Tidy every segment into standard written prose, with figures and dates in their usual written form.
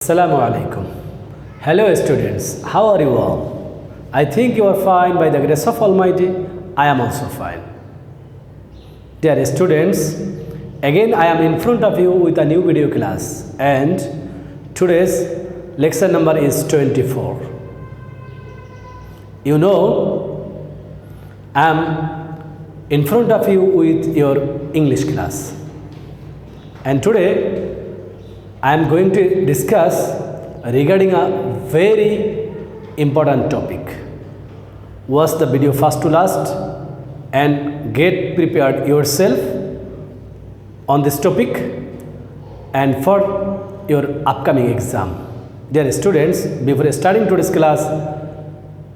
Assalamu alaikum. Hello students, how are you all? I think you are fine by the grace of Almighty. I am also fine. Dear students, again I am in front of you with a new video class and today's lecture number is 24. You know, I am in front of you with your English class and today I am going to discuss regarding a very important topic. Watch the video first to last and get prepared yourself on this topic and for your upcoming exam. Dear students, before starting today's class,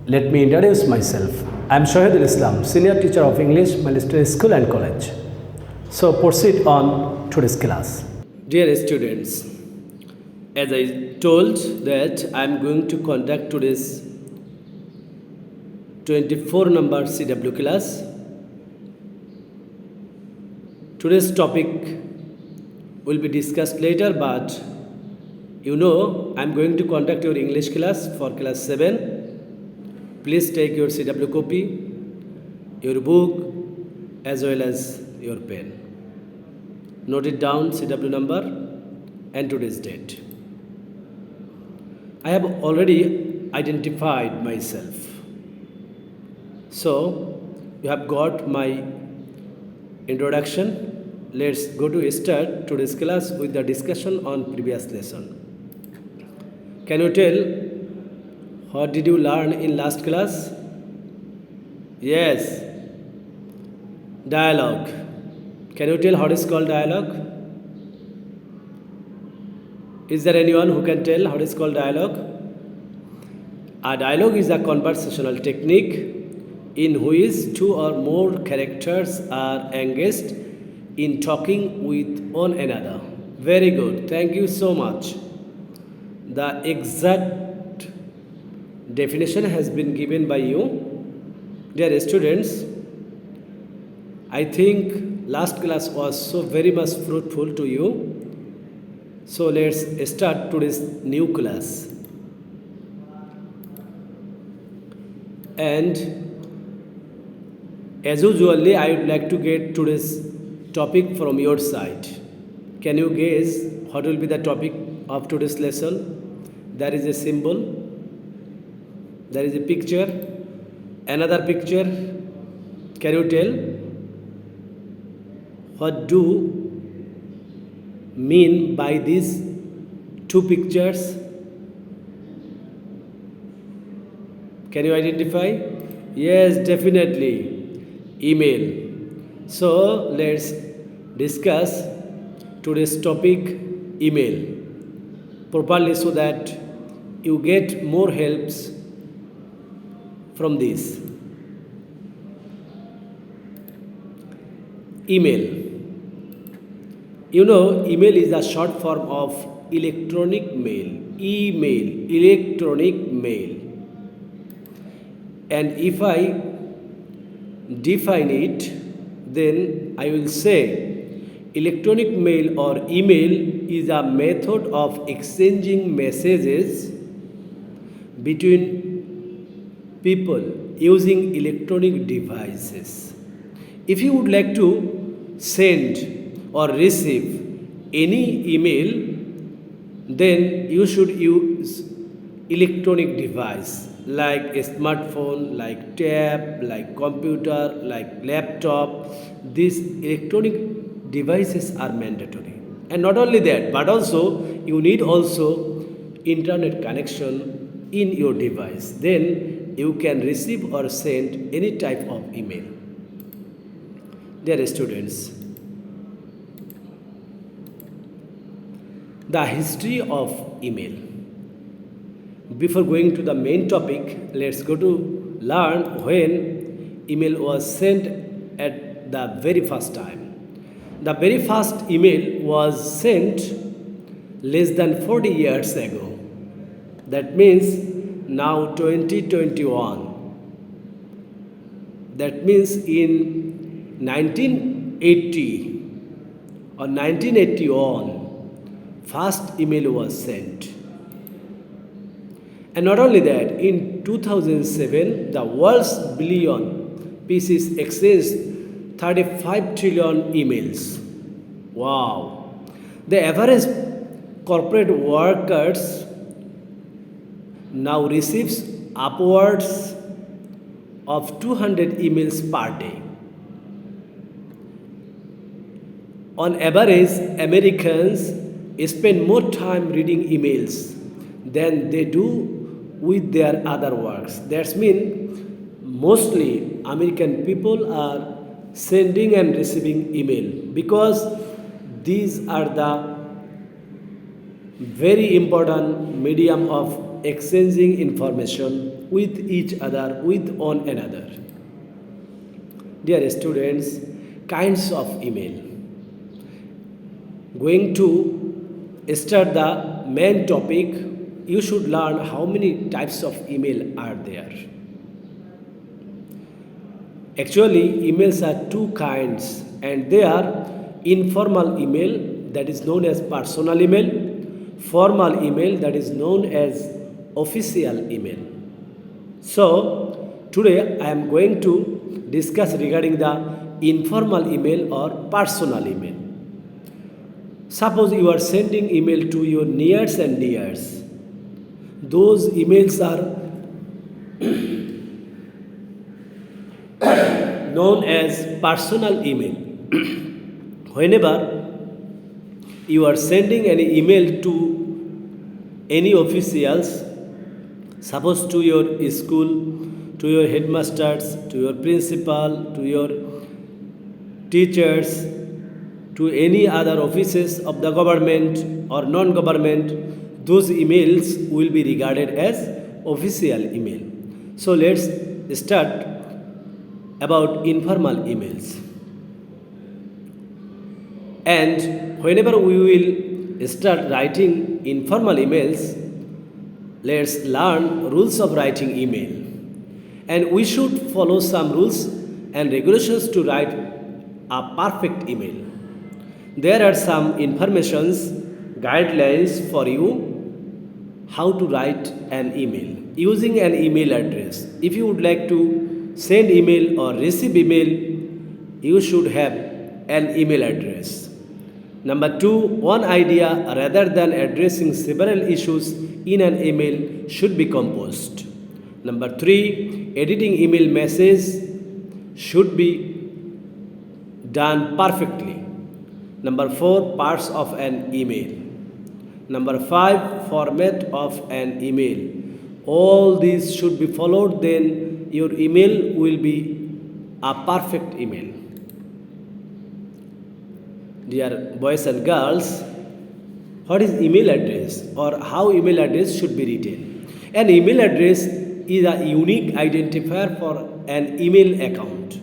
let me introduce myself. I am Shahidul, Senior Teacher of English, Milestone School and College. So proceed on today's class. Dear students, as I told that I am going to conduct today's 24 number CW class. Today's topic will be discussed later, but you know I am going to conduct your English class for class 7. Please take your CW copy, your book as well as your pen. Note it down, CW number and today's date. I have already identified myself. So, you have got my introduction. Let's go to start today's class with the discussion on previous lesson. Can you tell what did you learn in last class? Yes, dialogue. Can you tell what is called dialogue? Is there anyone who can tell how it is called dialogue? A dialogue is a conversational technique in which two or more characters are engaged in talking with one another. Very good. Thank you so much. The exact definition has been given by you. Dear students, I think last class was so very much fruitful to you. So let's start today's new class. And as usually, I would like to get today's topic from your side. Can you guess what will be the topic of today's lesson? There is a symbol, there is a picture, another picture. Can you tell what do mean by these two pictures? Can you identify? Yes, definitely. Email. So let's discuss today's topic, email, properly so that you get more helps from this. Email. You know, email is a short form of electronic mail. Email, electronic mail. And if I define it, then I will say electronic mail or email is a method of exchanging messages between people using electronic devices. If you would like to send or receive any email, then you should use electronic device like a smartphone, like tab, like computer, like laptop. These electronic devices are mandatory. And not only that, but also you need also internet connection in your device. Then you can receive or send any type of email. Dear students, the history of email. Before going to the main topic, let's go to learn when email was sent at the very first time. The very first email was sent less than 40 years ago. That means now 2021. That means in 1980 or 1981, first email was sent. And not only that, in 2007, the world's billion pieces exchanged 35 trillion emails. Wow. The average corporate workers now receives upwards of 200 emails per day. On average, Americans spend more time reading emails than they do with their other works. That's mean mostly American people are sending and receiving email because these are the very important medium of exchanging information with each other, with one another. Dear students, kinds of email. Going to start the main topic, you should learn how many types of email are there. Actually, emails are two kinds, and they are informal email, that is known as personal email, formal email, that is known as official email. So, today I am going to discuss regarding the informal email or personal email. Suppose you are sending email to your nears and dears. Those emails are known as personal email. Whenever you are sending any email to any officials, suppose to your school, to your headmasters, to your principal, to your teachers, to any other offices of the government or non-government, those emails will be regarded as official email. So let's start about informal emails. And whenever we will start writing informal emails, let's learn rules of writing email. And we should follow some rules and regulations to write a perfect email. There are some informations, guidelines for you how to write an email using an email address. If you would like to send email or receive email, you should have an email address. Number two, one idea rather than addressing several issues in an email should be composed. Number three, editing email message should be done perfectly. Number four, parts of an email. Number five, format of an email. All these should be followed, then your email will be a perfect email. Dear boys and girls, what is email address or how email address should be written? An email address is a unique identifier for an email account.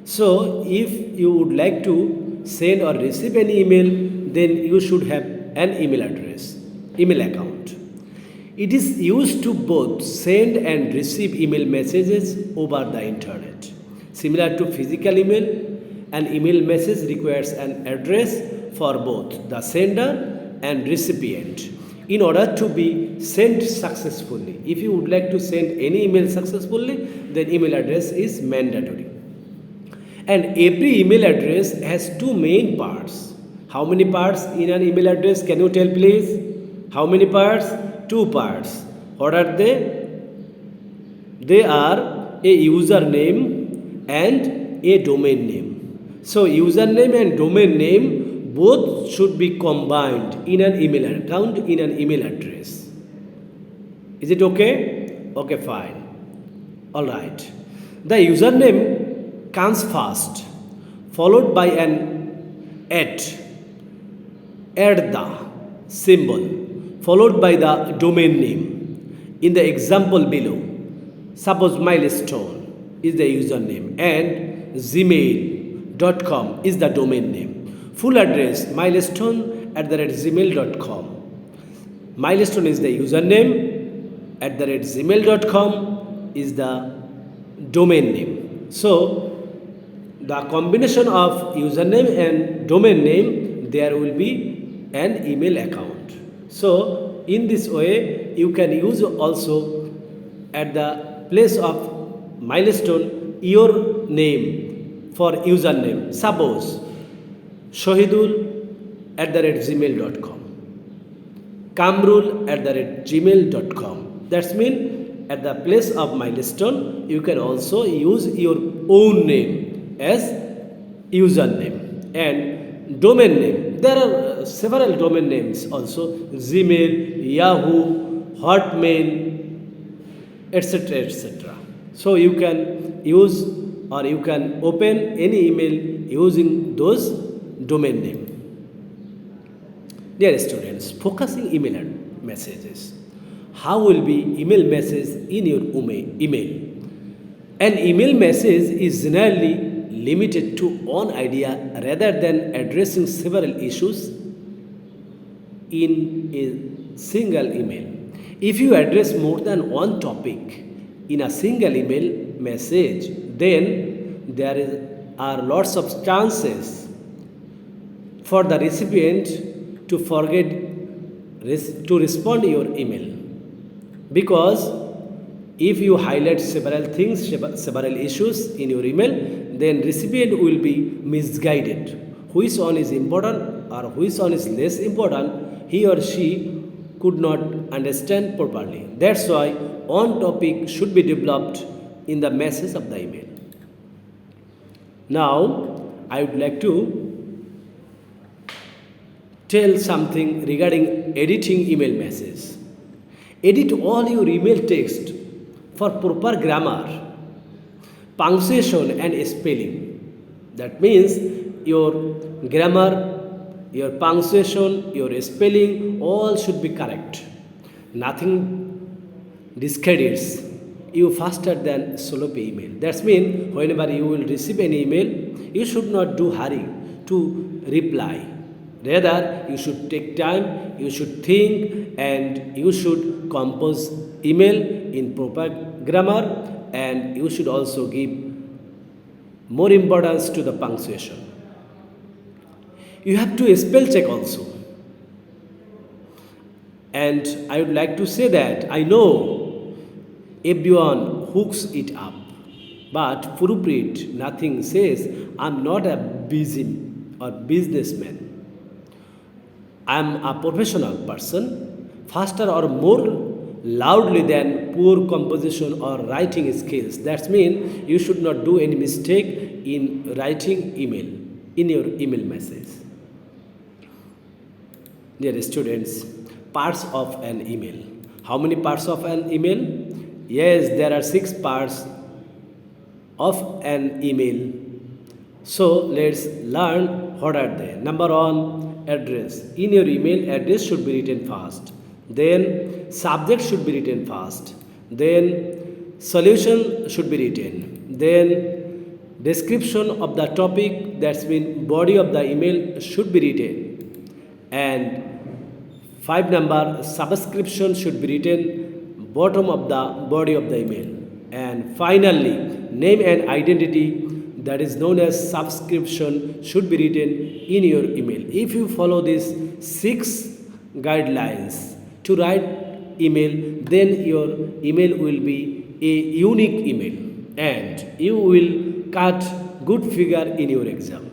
So if you would like to send or receive an email, then you should have an email address, email account. It is used to both send and receive email messages over the internet. Similar to physical email, an email message requires an address for both the sender and recipient in order to be sent successfully. If you would like to send any email successfully, then email address is mandatory. And every email address has two main parts. How many parts in an email address? Can you tell please? How many parts? Two parts. What are they? They are a username and a domain name. So username and domain name both should be combined in an email account, in an email address. Is it okay? Okay, fine. Alright. The username comes first, followed by an the symbol, followed by the domain name. In the example below, suppose Milestone is the username and gmail.com is the domain name. Full address milestone@gmail.com. Milestone is the username, @gmail.com is the domain name. So the combination of username and domain name, there will be an email account. So in this way you can use also at the place of milestone your name for username. Suppose Shahidul@gmail.com, Kamrul@gmail.com. That's mean at the place of milestone you can also use your own name as username. And domain name, there are several domain names also: Gmail, Yahoo, Hotmail, etc. etc. So you can use or you can open any email using those domain name. Dear students, focusing email messages. How will be email message in your email? An email message is generally limited to one idea rather than addressing several issues in a single email. If you address more than one topic in a single email message, then are lots of chances for the recipient to forget to respond to your email. Because if you highlight several things, several issues in your email, then recipient will be misguided. Which one is important or which one is less important, he or she could not understand properly. That's why one topic should be developed in the message of the email. Now, I would like to tell something regarding editing email message. Edit all your email text for proper grammar, punctuation and spelling. That means your grammar, your punctuation, your spelling, all should be correct. Nothing discredits you faster than sloppy email. That means whenever you will receive an email, you should not do hurry to reply. Rather, you should take time, you should think, and you should compose email in proper grammar, and you should also give more importance to the punctuation. You have to spell check also. And I would like to say that I know everyone hooks it up, but proofread nothing says I'm not a busy or businessman. I'm a professional person, faster or more loudly than poor composition or writing skills. That means you should not do any mistake in writing email, in your email message. Dear students, parts of an email. How many parts of an email? Yes, there are 6 parts of an email. So let's learn what are they. Number 1, address. In your email, address should be written first. Then subject should be written first. Then solution should be written. Then description of the topic, that's mean body of the email should be written. And 5 number, subscription should be written bottom of the body of the email. And finally, name and identity, that is known as subscription, should be written in your email. If you follow these 6 guidelines to write email, then your email will be a unique email and you will cut good figure in your exam.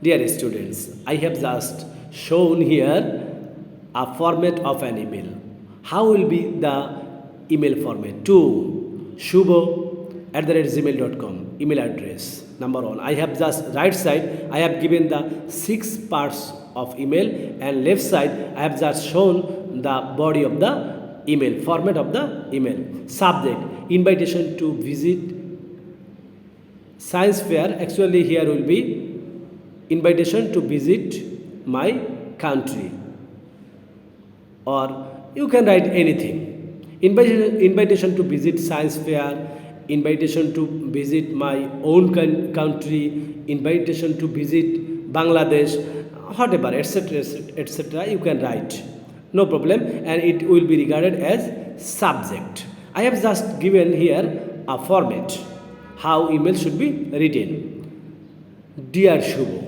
Dear students, I have just shown here a format of an email. How will be the email format? To shubho@gmail.com email address. Number 1, I have just right side I have given the 6 parts of email, and left side I have just shown the body of the email, format of the email. Subject, invitation to visit science fair. Actually here will be invitation to visit my country, or you can write anything. Invitation to visit science fair, invitation to visit my own country, invitation to visit Bangladesh, whatever, etc., etc. You can write, no problem, and it will be regarded as subject. I have just given here a format how email should be written. Dear Shubho,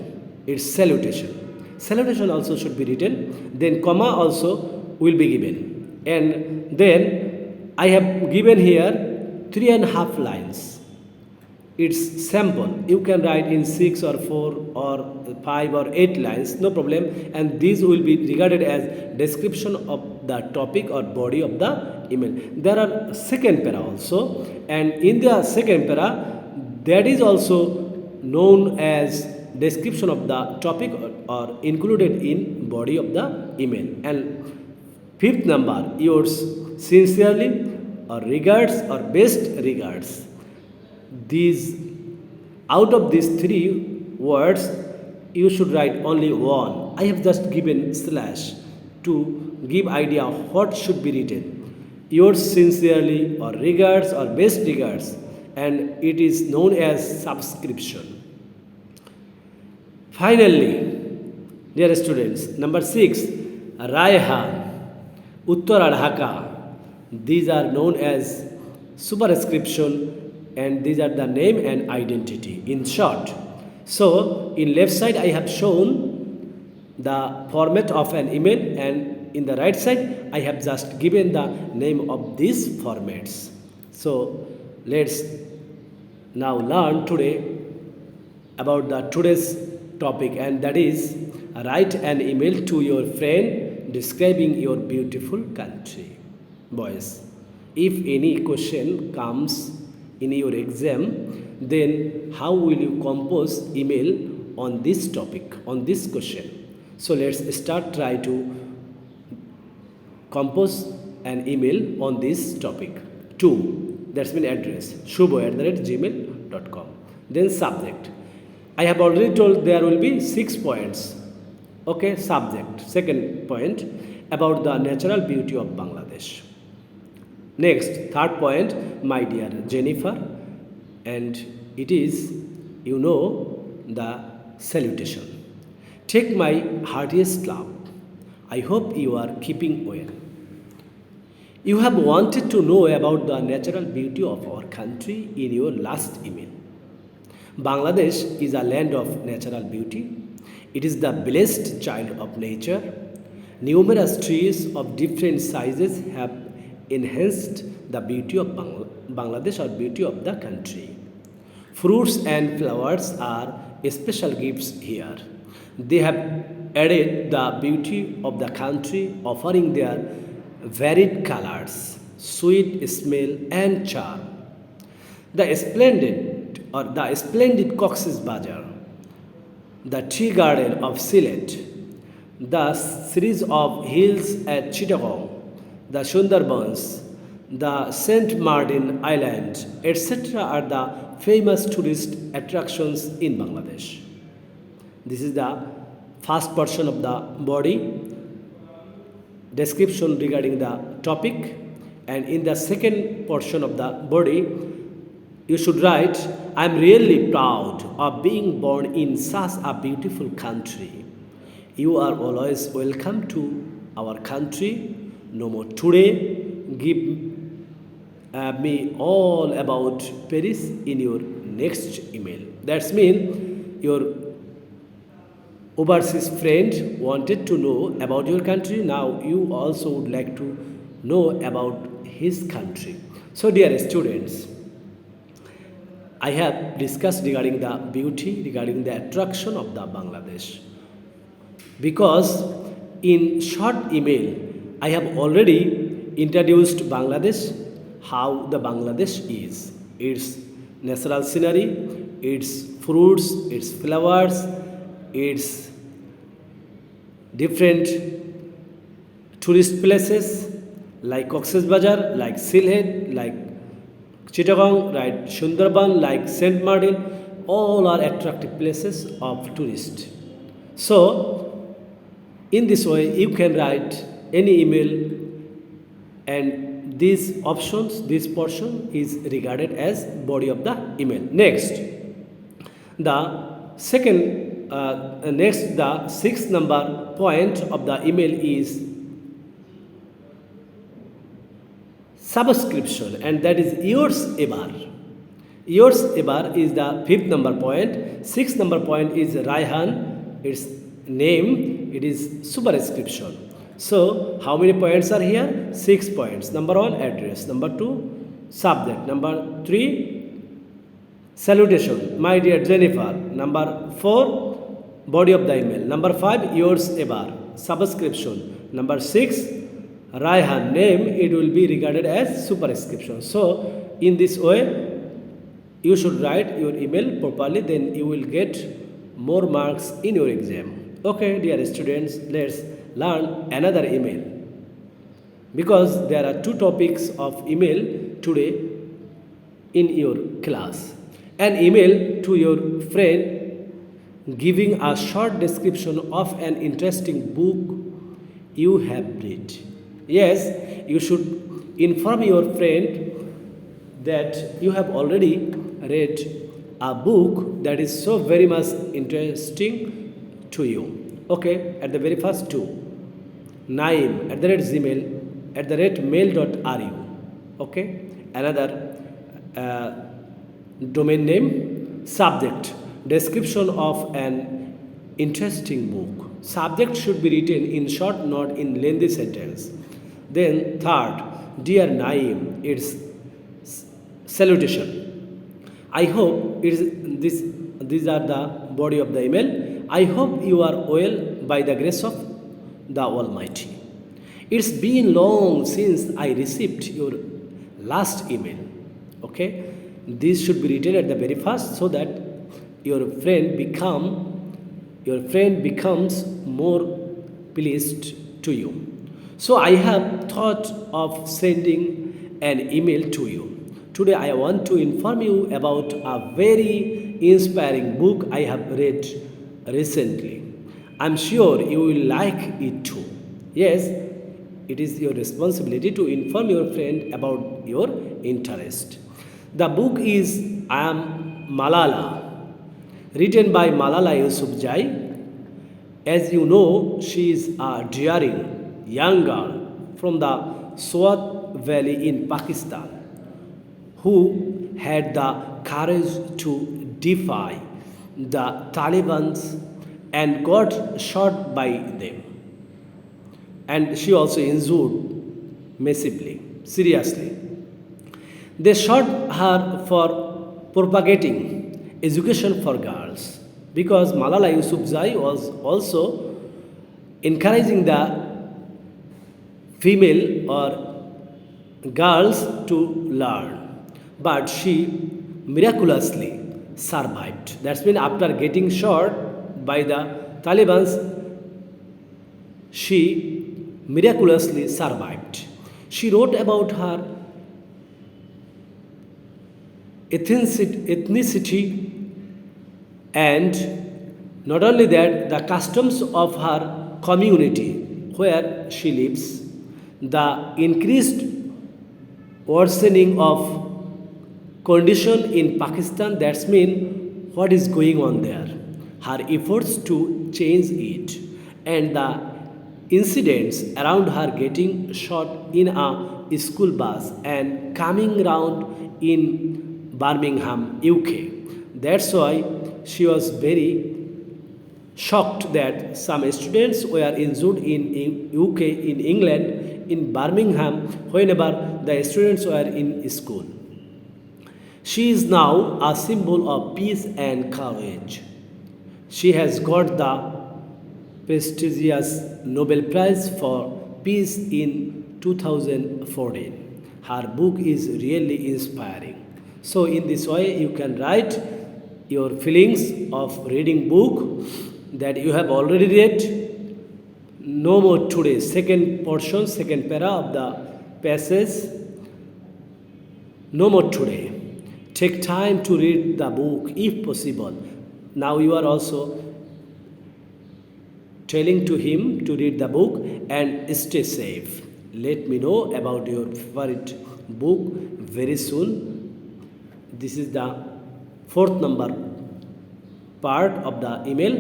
it's salutation. Salutation also should be written. Then comma also will be given. And then I have given here 3.5 lines. It's sample. You can write in 6 or 4 or 5 or 8 lines, no problem. And these will be regarded as description of the topic or body of the email. There are second para also, and in the second para, that is also known as description of the topic or included in body of the email. And fifth number, yours sincerely or regards or best regards. These, out of these three words, you should write only one. I have just given slash to give idea of what should be written. Yours sincerely or regards or best regards, and it is known as subscription. Finally, dear students, number 6, Raihan, Uttara Dhaka. These are known as superscription, and these are the name and identity in short. So in left side I have shown the format of an email, and in the right side I have just given the name of these formats. So let's now learn today about the today's topic, and that is write an email to your friend describing your beautiful country. Boys, if any question comes in your exam, then how will you compose email on this topic, on this question? So let's start, try to compose an email on this topic. 2, that's mean address, shubho@gmail.com. Then subject. I have already told there will be 6 points. Okay, subject. Second point, about the natural beauty of Bangladesh. Next, third point, my dear Jennifer, and it is, you know, the salutation. Take my heartiest love. I hope you are keeping well. You have wanted to know about the natural beauty of our country in your last email. Bangladesh is a land of natural beauty. It is the blessed child of nature. Numerous trees of different sizes have enhanced the beauty of Bangladesh or beauty of the country. Fruits and flowers are special gifts here. They have added the beauty of the country, offering their varied colors, sweet smell and charm. The splendid Cox's Bazar, the tea garden of Sylhet, the series of hills at Chittagong, the Sundarbans, the St. Martin Island, etc. are the famous tourist attractions in Bangladesh. This is the first portion of the body, description regarding the topic, and in the second portion of the body, you should write, I am really proud of being born in such a beautiful country. You are always welcome to our country. No more today. Give me all about Paris in your next email. That's mean your overseas friend wanted to know about your country. Now you also would like to know about his country. So dear students, I have discussed regarding the beauty, regarding the attraction of the Bangladesh. Because in short email, I have already introduced Bangladesh, how the Bangladesh is, its natural scenery, its fruits, its flowers, its different tourist places like Cox's Bazar, like Sylhet, like Chittagong, like Sundarban, like St. Martin, all are attractive places of tourists. So, in this way, you can write any email, and these options, this portion is regarded as body of the email. Next, the sixth number point of the email is subscription, and that is yours ever. Yours ever is the fifth number point. Sixth number point is Raihan. It's name, it is superscription. So how many points are here? 6 points. Number 1, address. Number 2, subject. Number 3, salutation, my dear Jennifer. Number 4, body of the email. Number 5, yours ever, subscription. Number 6, Raihan, name, it will be regarded as superscription. So in this way you should write your email properly, then you will get more marks in your exam. Okay, dear students, let's learn another email, because there are 2 topics of email today in your class. An email to your friend giving a short description of an interesting book you have read. Yes, you should inform your friend that you have already read a book that is so very much interesting to you. Okay, at the very first 2, Naim @gmail @mail.ru. Okay, another domain name, subject, description of an interesting book. Subject should be written in short, not in lengthy sentence. Then third, dear Naim, it's salutation. I hope these are the body of the email. I hope you are well by the grace of the Almighty. It's been long since I received your last email. Okay, this should be written at the very first, so that your friend becomes more pleased to you. So I have thought of sending an email to you. Today I want to inform you about a very inspiring book I have read recently. I'm sure you will like it too. Yes, it is your responsibility to inform your friend about your interest. The book is Am Malala, written by Malala Yousafzai. As you know, she is a daring young girl from the Swat Valley in Pakistan who had the courage to defy the Taliban and got shot by them. And she also injured massively, seriously. They shot her for propagating education for girls, because Malala Yousafzai was also encouraging the female or girls to learn. But she miraculously survived. That's mean after getting shot by the Taliban, she miraculously survived. She wrote about her ethnicity, and not only that, the customs of her community where she lives, the increased worsening of condition in Pakistan, that's mean what is going on there, her efforts to change it, and the incidents around her getting shot in a school bus and coming round in Birmingham, UK. That's why she was very shocked that some students were injured in UK, in England, in Birmingham, whenever the students were in school. She is now a symbol of peace and courage. She has got the prestigious Nobel Prize for Peace in 2014. Her book is really inspiring. So in this way you can write your feelings of reading book that you have already read. No more today. Second portion, second para of the passage. No more today. Take time to read the book if possible. Now you are also telling to him to read the book and stay safe. Let me know about your favorite book very soon. This is the 4th number part of the email,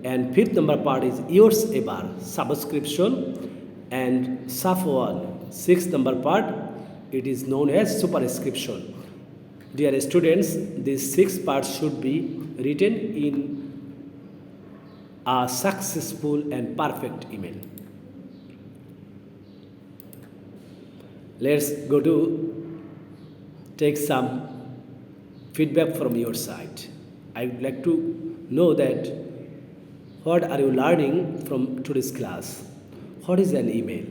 and 5th number part is yours ever, subscription, and Safwan. 6th number part, it is known as superscription. Dear students, these 6 parts should be written in a successful and perfect email? Let's go to take some feedback from your side. I would like to know that what are you learning from today's class? What is an email?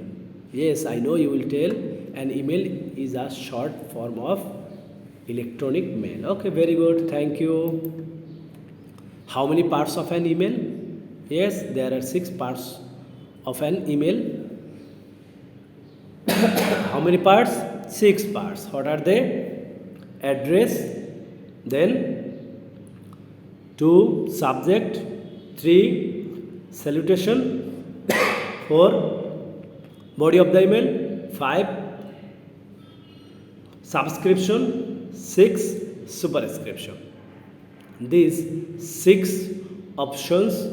Yes, I know you will tell an email is a short form of electronic mail. Okay, very good. Thank you. How many parts of an email? Yes, there are 6 parts of an email. How many parts? 6 parts. What are they? Address, then 2 subject, 3 salutation, 4 body of the email, 5 subscription, 6 superscription. These 6 options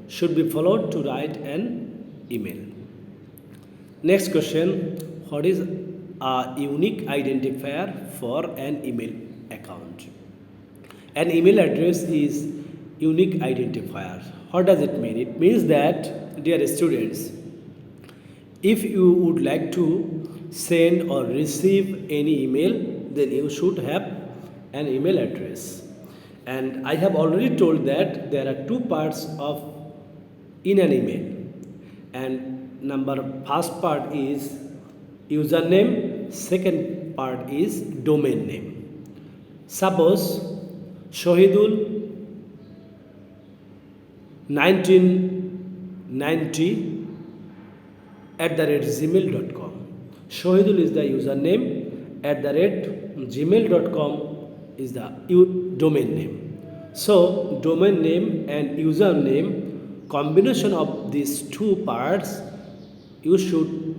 should be followed to write an email. Next question, what is a unique identifier for an email account? An email address is unique identifier. What does it mean? It means that, dear students, if you would like to send or receive any email, then you should have an email address. And I have already told that there are 2 parts in an email. And first part is username, second part is domain name. Suppose Shahidul 1990 @gmail.com. Shahidul is the username, @gmail.com is the domain name. So domain name and username, combination of these 2 parts, you should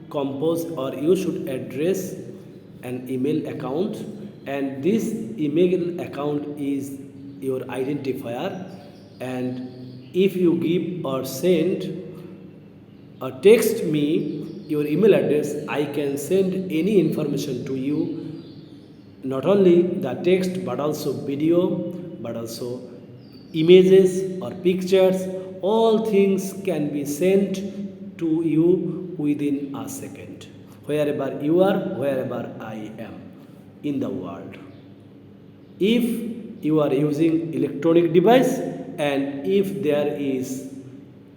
compose or you should address an email account, and this email account is your identifier. And if you give or send or text me your email address, I can send any information to you, not only the text but also video, but also images or pictures. All things can be sent to you within a second, wherever you are, wherever I am in the world. If you are using electronic device and if there is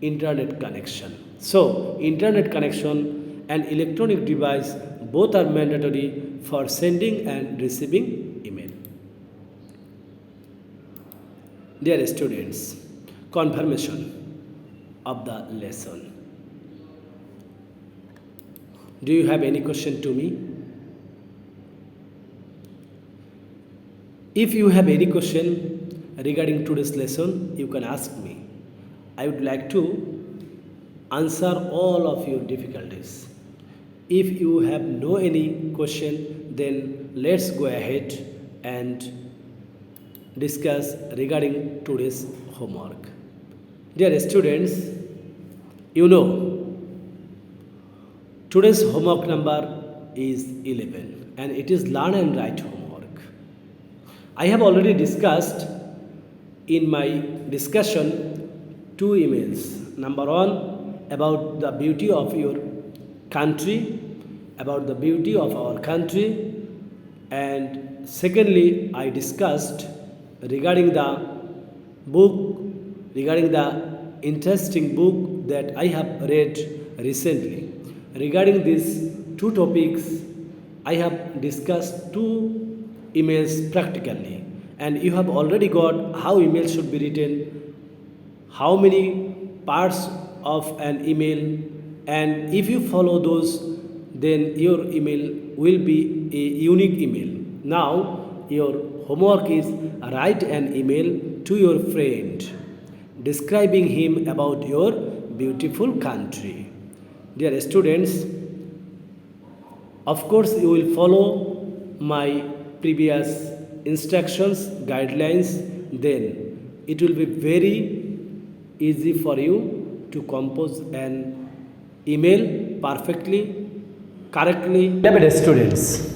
internet connection. So internet connection and electronic device both are mandatory for sending and receiving email. Dear students, confirmation of the lesson. Do you have any question to me? If you have any question regarding today's lesson, you can ask me. I would like to answer all of your difficulties. If you have no any question, then let's go ahead and discuss regarding today's homework. Dear students, you know today's homework number is 11 and it is learn and write homework. I have already discussed in my discussion 2 emails. Number 1, about the beauty of your country, about the beauty of our country, and secondly, I discussed regarding the book, regarding the interesting book that I have read recently. Regarding these 2 topics, I have discussed 2 emails practically, and you have already got how email should be written, how many parts of an email, and if you follow those, then your email will be a unique email. Now your homework is write an email to your friend describing him about your beautiful country. Dear students, of course you will follow my previous instructions, guidelines, then it will be very easy for you to compose an email perfectly, correctly. Beloved students,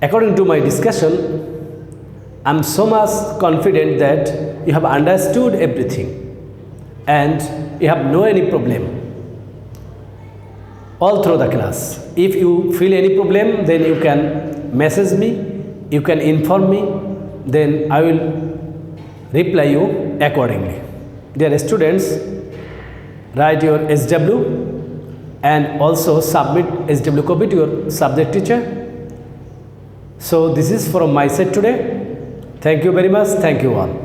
according to my discussion, I'm so much confident that you have understood everything and you have no any problem all through the class. If you feel any problem, then you can message me, you can inform me, then I will reply you accordingly. Dear students, write your SW and also submit SW copy to your subject teacher. So this is from my side today. Thank you very much. Thank you all.